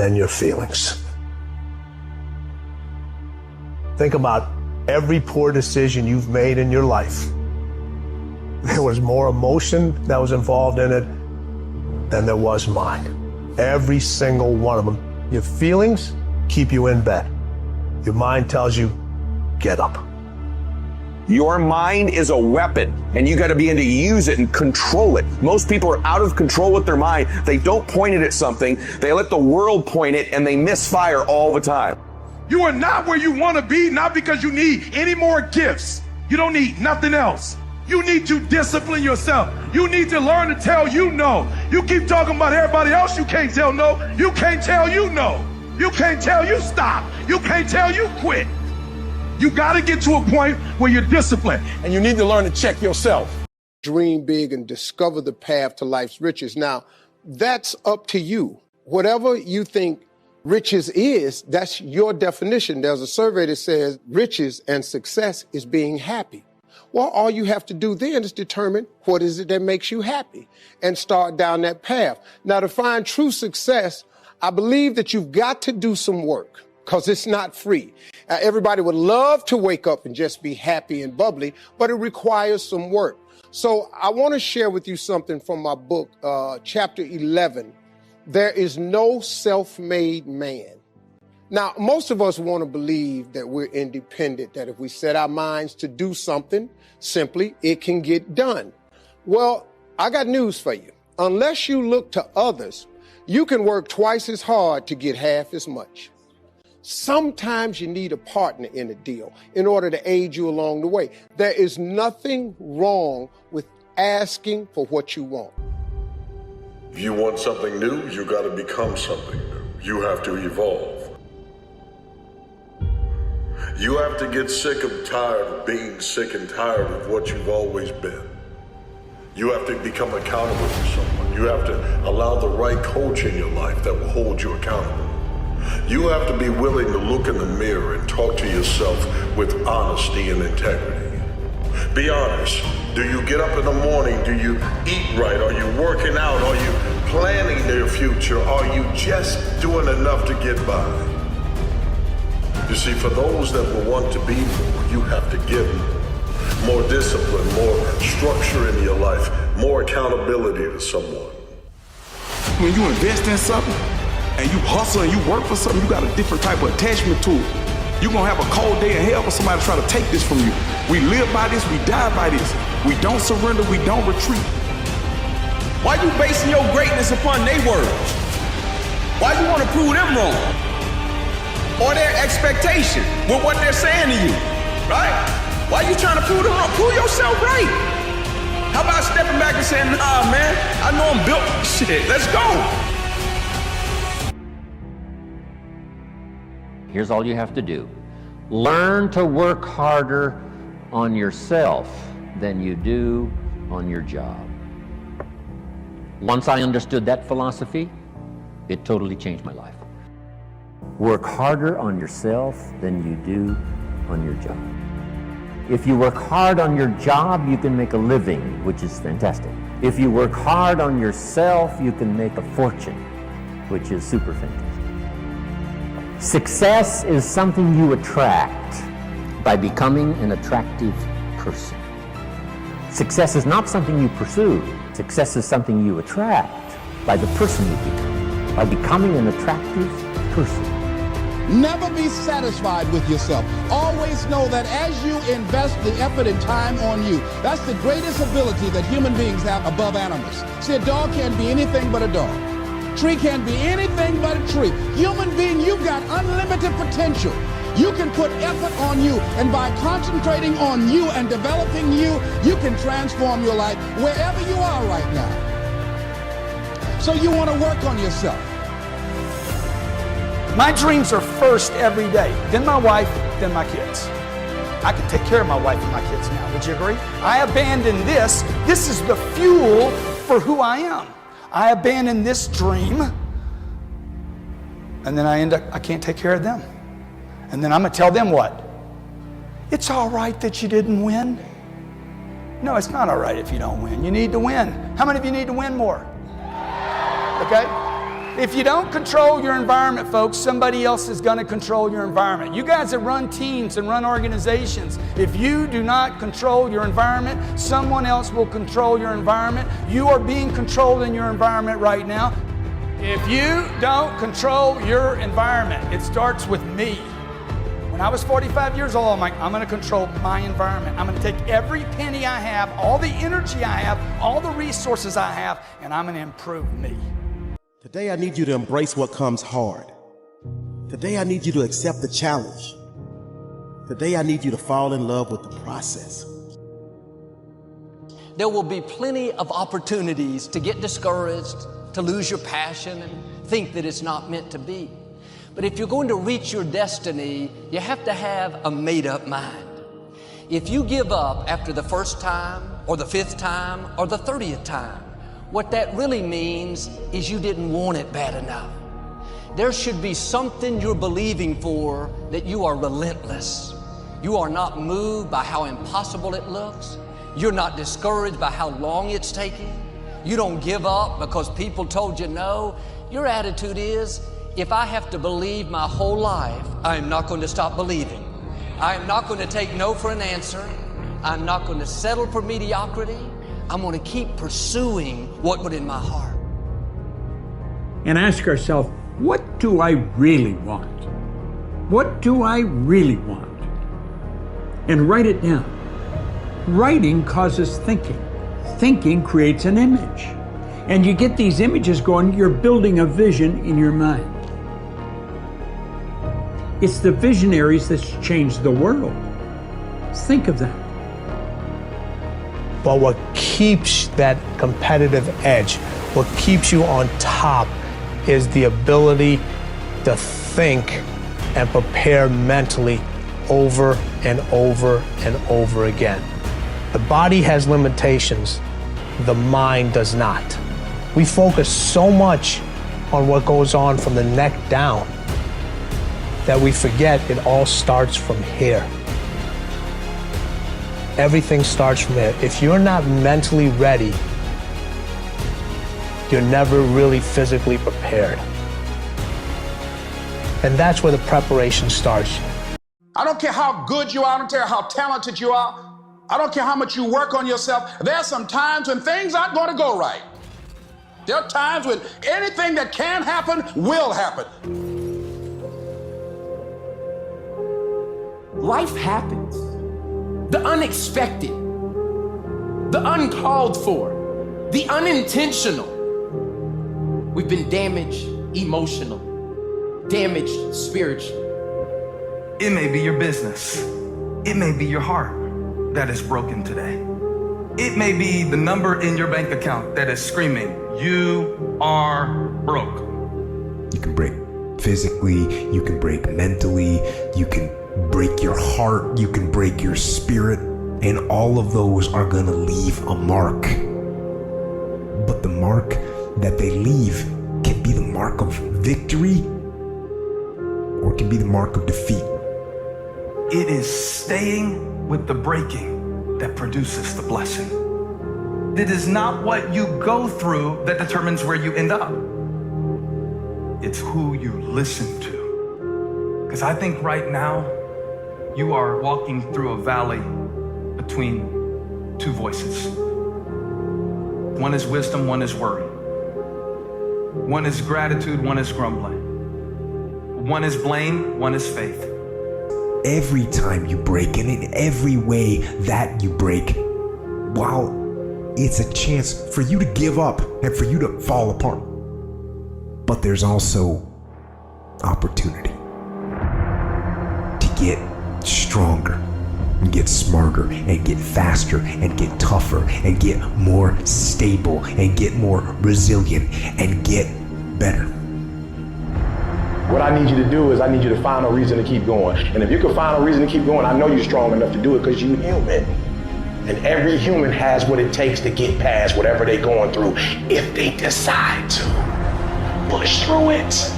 than your feelings. Think about every poor decision you've made in your life. There was more emotion that was involved in it than there was mine. Every single one of them. Your feelings keep you in bed. Your mind tells you, get up. Your mind is a weapon, and you got to be able to use it and control it. Most people are out of control with their mind. They don't point it at something. They let the world point it, and they misfire all the time. You are not where you want to be, not because you need any more gifts. You don't need nothing else. You need to discipline yourself. You need to learn to tell you no. You keep talking about everybody else you can't tell no. You can't tell you no. You can't tell you stop. You can't tell you quit. You got to get to a point where you're disciplined, and you need to learn to check yourself. Dream big and discover the path to life's riches. Now, that's up to you. Whatever you think riches is, that's your definition. There's a survey that says riches and success is being happy. Well, all you have to do then is determine what is it that makes you happy and start down that path. Now, to find true success, I believe that you've got to do some work because it's not free. Everybody would love to wake up and just be happy and bubbly, but it requires some work. So I want to share with you something from my book, chapter 11. There is no self-made man. Now, most of us want to believe that we're independent, that if we set our minds to do something, simply it can get done. Well, I got news for you. Unless you look to others, you can work twice as hard to get half as much. Sometimes you need a partner in a deal in order to aid you along the way. There is nothing wrong with asking for what you want. If you want something new, you got to become something new. You have to evolve. You have to get sick and tired of being sick and tired of what you've always been. You have to become accountable to someone. You have to allow the right coach in your life that will hold you accountable. You have to be willing to look in the mirror and talk to yourself with honesty and integrity. Be honest. Do you get up in the morning? Do you eat right? Are you working out? Are you planning your future? Are you just doing enough to get by? You see, for those that will want to be more, you have to give more discipline, more structure in your life, more accountability to someone. When you invest in something and you hustle and you work for something, you got a different type of attachment to it. You're going to have a cold day in hell for somebody to try to take this from you. We live by this, we die by this. We don't surrender, we don't retreat. Why you basing your greatness upon their words? Why you want to prove them wrong? Or their expectation with what they're saying to you, right? Why you trying to prove them wrong? Prove yourself right. How about stepping back and saying, nah, man, I know I'm built for shit. Let's go. Here's all you have to do. Learn to work harder on yourself than you do on your job. Once I understood that philosophy, it totally changed my life. Work harder on yourself than you do on your job. If you work hard on your job, you can make a living, which is fantastic. If you work hard on yourself, you can make a fortune, which is super fantastic. Success is something you attract by becoming an attractive person. Success is not something you pursue. Success is something you attract by the person you become, by becoming an attractive person. Never be satisfied with yourself. Always know that as you invest the effort and time on you, that's the greatest ability that human beings have above animals. See, a dog can't be anything but a dog. Tree can't be anything but a tree. Human being, you've got unlimited potential. You can put effort on you, and by concentrating on you and developing you, you can transform your life wherever you are right now. So you want to work on yourself. My dreams are first every day, then my wife, then my kids. I can take care of my wife and my kids now, would you agree? I abandon this. This is the fuel for who I am. I abandon this dream, and then I can't take care of them. And then I'm gonna tell them what? It's all right that you didn't win. No, it's not all right if you don't win. You need to win. How many of you need to win more? Okay? If you don't control your environment, folks, somebody else is going to control your environment. You guys that run teams and run organizations, if you do not control your environment, someone else will control your environment. You are being controlled in your environment right now. If you don't control your environment, it starts with me. When I was 45 years old, I'm like, I'm going to control my environment. I'm going to take every penny I have, all the energy I have, all the resources I have, and I'm going to improve me. Today I need you to embrace what comes hard. Today I need you to accept the challenge. Today I need you to fall in love with the process. There will be plenty of opportunities to get discouraged, to lose your passion and think that it's not meant to be. But if you're going to reach your destiny, you have to have a made-up mind. If you give up after the first time, or the 5th time, or the 30th time, what that really means is you didn't want it bad enough. There should be something you're believing for, that you are relentless. You are not moved by how impossible it looks. You're not discouraged by how long it's taking. You don't give up because people told you no. Your attitude is, if I have to believe my whole life, I am not going to stop believing. I am not going to take no for an answer. I'm not going to settle for mediocrity. I'm going to keep pursuing what was in my heart. And ask ourselves, what do I really want? What do I really want? And write it down. Writing causes thinking. Thinking creates an image. And you get these images going, you're building a vision in your mind. It's the visionaries that's changed the world. Think of that. But what keeps that competitive edge, what keeps you on top, is the ability to think and prepare mentally over and over and over again. The body has limitations, the mind does not. We focus so much on what goes on from the neck down that we forget it all starts from here. Everything starts from here. If you're not mentally ready, you're never really physically prepared. And that's where the preparation starts. I don't care how good you are, I don't care how talented you are, I don't care how much you work on yourself. There are some times when things aren't going to go right. There are times when anything that can happen will happen. Life happens. The unexpected, the uncalled for, the unintentional. We've been damaged emotional, damaged spiritually. It may be your business. It may be your heart that is broken today. It may be the number in your bank account that is screaming, you are broke. You can break physically, you can break mentally, you can break your heart, you can break your spirit, and all of those are gonna leave a mark. But the mark that they leave can be the mark of victory or it can be the mark of defeat. It is staying with the breaking that produces the blessing. It is not what you go through that determines where you end up. It's who you listen to. Because I think right now, you are walking through a valley between two voices. One is wisdom, one is worry. One is gratitude, one is grumbling. One is blame, one is faith. Every time you break, and in every way that you break, while it's a chance for you to give up and for you to fall apart, but there's also opportunity to get stronger and get smarter and get faster and get tougher and get more stable and get more resilient and get better. What I need you to do is I need you to find a reason to keep going. And if you can find a reason to keep going, I know you're strong enough to do it because you're human. And every human has what it takes to get past whatever they're going through if they decide to. Push through it.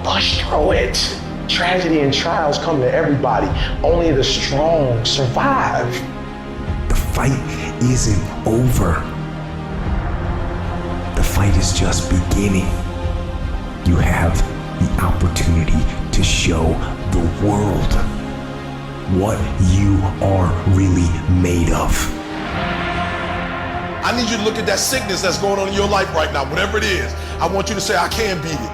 Push through it. Tragedy and trials come to everybody. Only the strong survive. The fight isn't over. The fight is just beginning. you have the opportunity to show the world what you are really made of. I need you to look at that sickness that's going on in your life right now, whatever it is. I want you to say, I can beat it.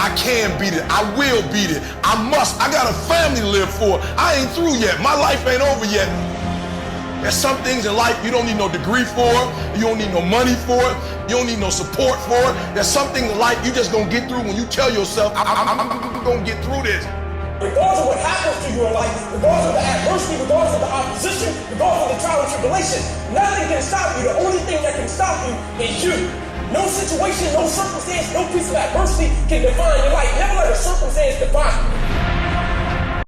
I can beat it. I will beat it. I must. I got a family to live for. I ain't through yet. My life ain't over yet. There's some things in life you don't need no degree for. You don't need no money for it. You don't need no support for it. There's some things in life you just gonna get through when you tell yourself, I'm gonna get through this. Regardless of what happens to you in life, regardless of the adversity, regardless of the opposition, regardless of the trial and tribulation, nothing can stop you. The only thing that can stop you is you. No situation, no circumstance, no piece of adversity can define your life. Never let a circumstance define you.